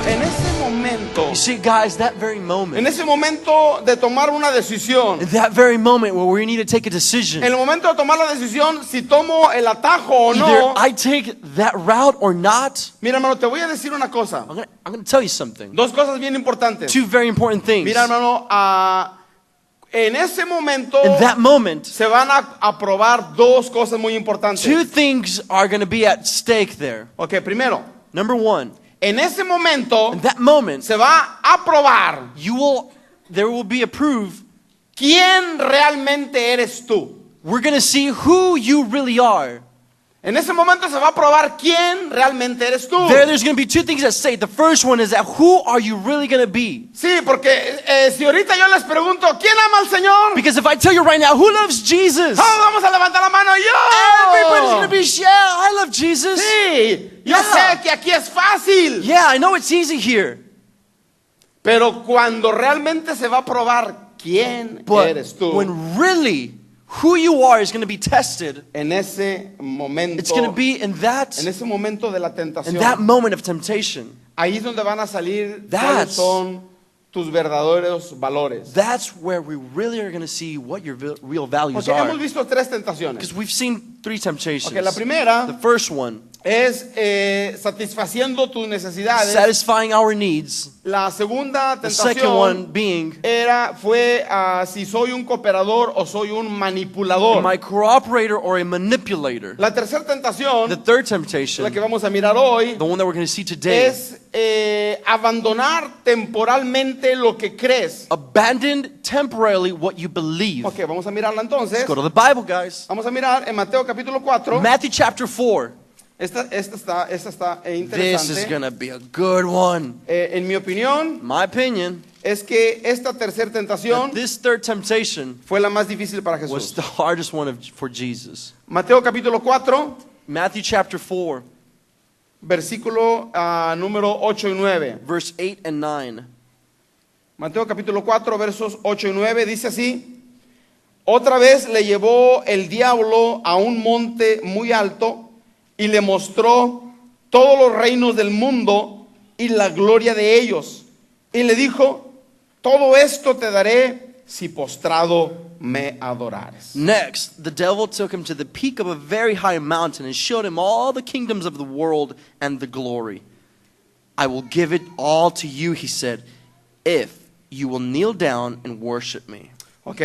en ese momento, You see, guys, that very en moment, ese momento de tomar una decisión, in that very moment where we need to take a decision, en el momento de tomar la decisión si tomo el atajo o either no, I take that route or not, mira hermano, te voy a decir una cosa, I'm gonna tell you something. dos cosas bien importantes. Two very important things. Mira hermano, en ese momento In that moment, se van a probar dos cosas muy importantes. two things are going to be at stake there. Ok, primero, Number one, en ese momento in that moment, se va a probar there will be a proof. quién realmente eres tú. We're going to see who you really are. En ese momento se va a probar quién realmente eres tú. There's going to be two things at stake. The first one is that who are you really going to be? Sí, porque si ahorita yo les pregunto, ¿quién ama al Señor? Because if I tell you right now, who loves Jesus? Todos vamos a levantar la mano. Everybody's going to Yo. be, yeah, I love Jesus. Sí, yo Yeah. sé que aquí es fácil. Yeah, I know it's easy here. Pero cuando realmente se va a probar quién But eres tú, when really who you are is going to be tested, en ese momento, it's going to be in that momento de la tentación, moment of temptation. ahí es donde van a salir cuáles That's- son tus verdaderos valores. That's where we really are going to see what your real values Porque hemos are. visto tres tentaciones. Because we've seen three temptations. Okay, la primera The first one, es satisfaciendo tus necesidades. satisfying our needs. La segunda The second one tentación being, fue si soy un cooperador o soy un manipulador. am I a cooperator or a manipulator? La tercera tentación, The third la temptation, que vamos a mirar hoy, the one that we're going to see today, es abandonar temporalmente lo que crees. abandon temporarily what you believe. Ok, vamos a mirarla entonces. Let's go to the Bible, guys. Vamos a mirar en Mateo capítulo 4. Matthew chapter 4. Esta está This is interesante. going to be a good one. En mi opinión, My opinion, es que esta tercera tentación that this third temptation fue la más difícil para was Jesús. the hardest one for Jesus. Mateo capítulo 4, Matthew chapter 4, versículo número 8 y 9. verse 8 and 9. Mateo capítulo 4, versos 8 y 9 dice así: Otra vez le llevó el diablo a un monte muy alto y le mostró todos los reinos del mundo y la gloria de ellos. Y le dijo: todo esto te daré si postrado me adorares. Next, the devil took him to the peak of a very high mountain and showed him all the kingdoms of the world and the glory. I will give it all to you, he said, if you will kneel down and worship me. Ok,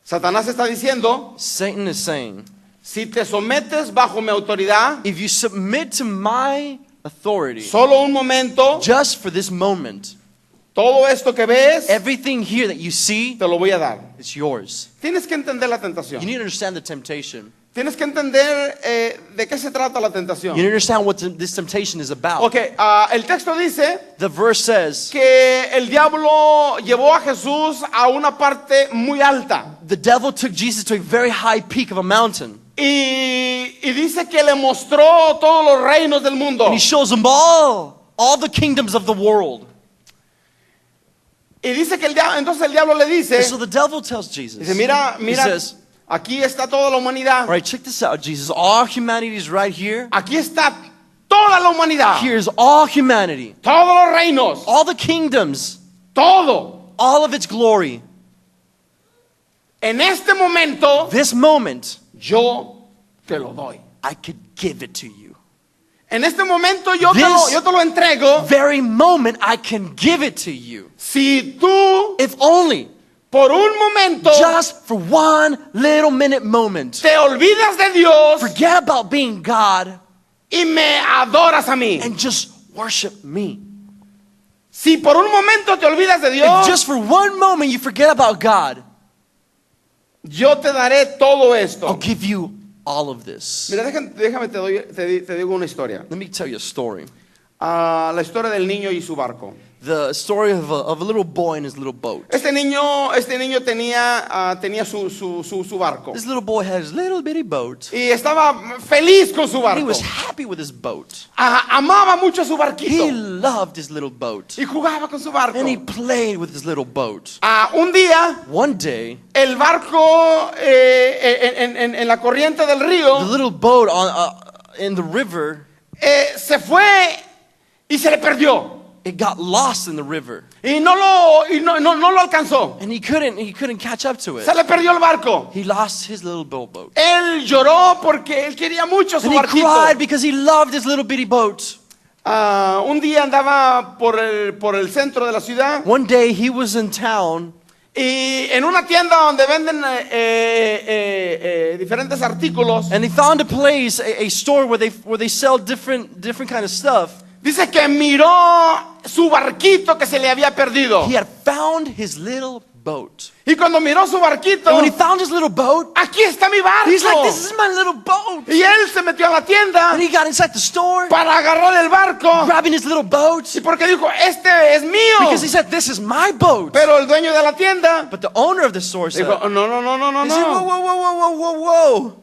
Satanás está diciendo: Satan is saying, si te sometes bajo mi autoridad, if you submit to my authority, solo un momento, just for this moment, todo esto que ves, everything here that you see, te lo voy a dar. it's yours. Tienes que entender la You tentación. need to understand the temptation. Tienes que entender de qué se trata la You tentación. need to understand what this temptation is about. Ok, el texto dice The verse says, que el diablo llevó a Jesús a una parte muy alta. the devil took Jesus to a very high peak of a mountain. Y dice que le mostró todos los reinos del mundo. And he shows them all the kingdoms of the world. Y dice que entonces el diablo le dice, And so the devil tells Jesus, dice, mira, he says, aquí está toda la humanidad. all right, check this out, Jesus. All humanity is right here. Aquí está toda la humanidad. Here's all humanity, Todos los reinos. all the kingdoms, Todo. all of its glory. En este momento, This moment, yo te lo doy. I could give it to you. En este momento yo te This lo entrego. very moment, I can give it to you. Si tú If only, por un momento just for one little minute moment, te olvidas de Dios forget about being God y me adoras a mí. and just worship me. Si por un momento te olvidas de If Dios, just for one moment you forget about God, yo te daré todo esto. I'll give you all of this. Mira, déjame te digo una historia. Let me tell you a story. La historia del niño y su barco. The story of a little boy and his little boat. Este niño tenía su barco. This little boy had his little bitty boat. Y estaba feliz con su He barco. was happy with his boat. Amaba mucho su He barquito. loved his little boat. Y jugaba con su barco. And he played with his little boat. Un día, One day, el barco en la corriente del río the little boat in the river se fue y se le perdió. It got lost in the river. Y no lo alcanzó. And he couldn't catch up to it. Se le perdió el barco. He lost his little boat. Él lloró porque él quería mucho su And he barquito. cried because he loved his little bitty boat. Un día andaba por el centro de la ciudad One day he was in town, y en una tienda donde venden diferentes artículos, and he found a place, a store where they sell different kind of stuff. dice que miró su barquito que se le había perdido. He had found his little boat. Y cuando miró su barquito, And when he found his little boat, aquí está mi barco. he's like, this is my little boat. Y él se metió a la tienda And he got inside the store, para agarrar el barco. grabbing his little boat, Y porque dijo, este es mío. because he said, this is my boat. Pero el dueño de la tienda But the owner of the store said, dijo, no, he said, whoa, no. whoa, whoa, whoa, whoa, whoa.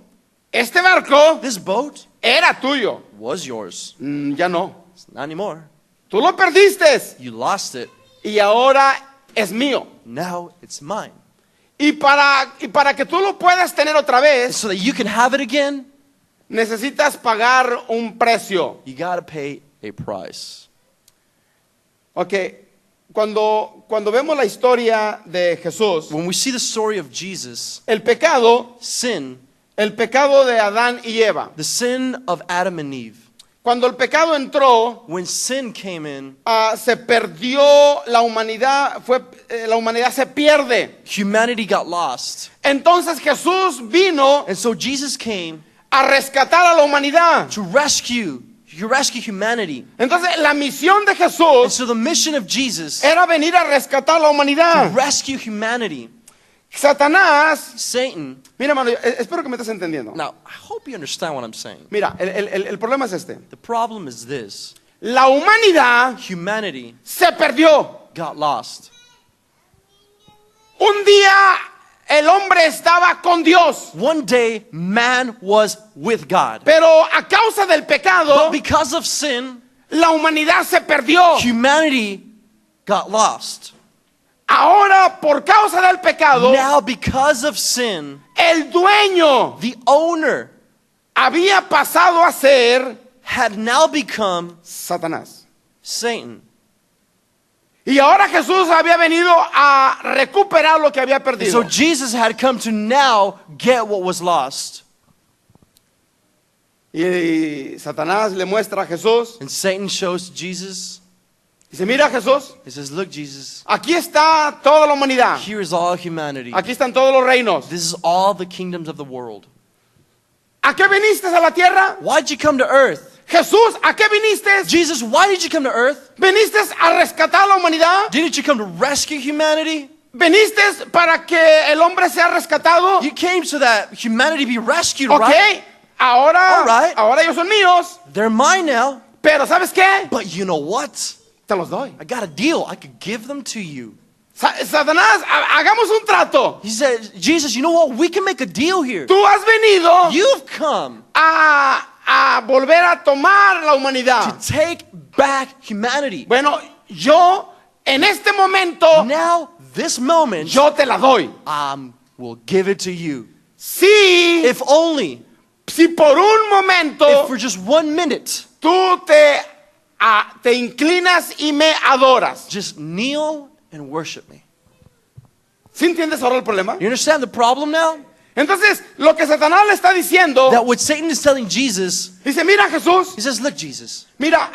Este barco This boat era tuyo. was yours. Ya no. It's not anymore. Tú lo perdiste You lost it. y ahora es mío. Now it's mine. Y para que tú lo puedas tener otra vez, So that you can have it again, necesitas pagar un precio. you got to pay a price. Ok, cuando vemos la historia de Jesús, When we see the story of Jesus, el pecado de Adán y Eva. the sin of Adam and Eve, Cuando el pecado entró, when sin came in, se perdió la humanidad, la humanidad se pierde. humanity got lost. Entonces Jesús vino And so Jesus came a rescatar a la humanidad. to rescue humanity. Entonces la misión de And Jesús so the mission of Jesus era venir a rescatar a la to humanidad. rescue humanity. Satanás, Satan, mira hermano, espero que me estés entendiendo. now I hope you understand what I'm saying. Mira, el problema es este. The problem is this. La humanidad Humanity se perdió. got lost. Un día el hombre estaba con Dios, One day, man was with God. pero a causa del pecado, But because of sin, la humanidad se perdió. humanity got lost. Ahora, por causa del pecado, Now, because of sin, el dueño the owner había pasado a ser had now become Satanás. Satan. Y ahora Jesús había venido a recuperar lo que había And perdido. so Jesus had come to now get what was lost. Y Satanás le muestra a Jesús. And Satan shows Jesus. Dice, mira Jesús, He says, look, Jesus, aquí está toda la humanidad. here is all humanity. Aquí están todos los reinos. This is all the kingdoms of the world. ¿A qué viniste a la tierra? Why'd you come to earth? Jesús, ¿a qué viniste? Jesus, why did you come to earth? ¿Viniste a rescatar a la humanidad? Didn't you come to rescue humanity? ¿Viniste para que el hombre sea rescatado? You came so that humanity be rescued, Ok, right? ahora, All right. ahora ellos son míos. They're mine now. Pero ¿sabes qué? But you know what? Te los doy. I got a deal. I could give them to you. Satanás, hagamos un trato. He said, Jesus, you know what? We can make a deal here. Tú has venido You've come a volver a tomar la to humanidad. take back humanity. Bueno, yo en este momento, Now, this moment, yo te la doy. will give it to you. Si, If only, si por un momento if for just 1 minute, tú te inclinas y me adoras. just kneel and worship me. ¿Sí entiendes ahora el problema? You understand the problem now? Entonces, lo que Satanás le está diciendo, That what Satan is telling Jesus, dice, mira Jesús, he says, look, Jesus, mira,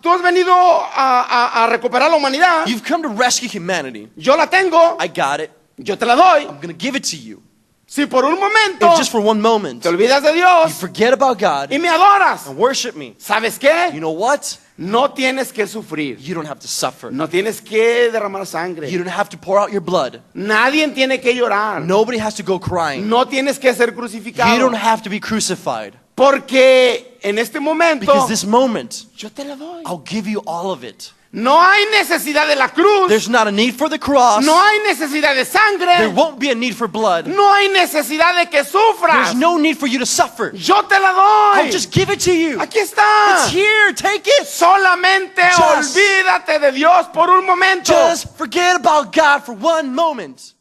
tú has venido a recuperar la humanidad. you've come to rescue humanity. Yo la tengo, I got it. yo te la doy. I'm going to give it to you. Si por un momento If just for 1 moment, te olvidas de you Dios forget about God y me adoras, and worship me, ¿sabes qué? you know what? No tienes que sufrir. You don't have to suffer. No tienes que derramar sangre. You don't have to pour out your blood. Nadie tiene que llorar. Nobody has to go crying. No tienes que ser You crucificado. don't have to be crucified. Porque en este momento Because this moment, yo te la doy. I'll give you all of it. No hay necesidad de la cruz. There's not a need for the cross. No hay necesidad de There sangre. won't be a need for blood. No hay necesidad de que sufras. There's no need for you to suffer. Yo te la doy. I'll just give it to you. Aquí está. It's here. Take it. Solamente Just- olvídate de Dios por un momento. Just forget about God for 1 moment.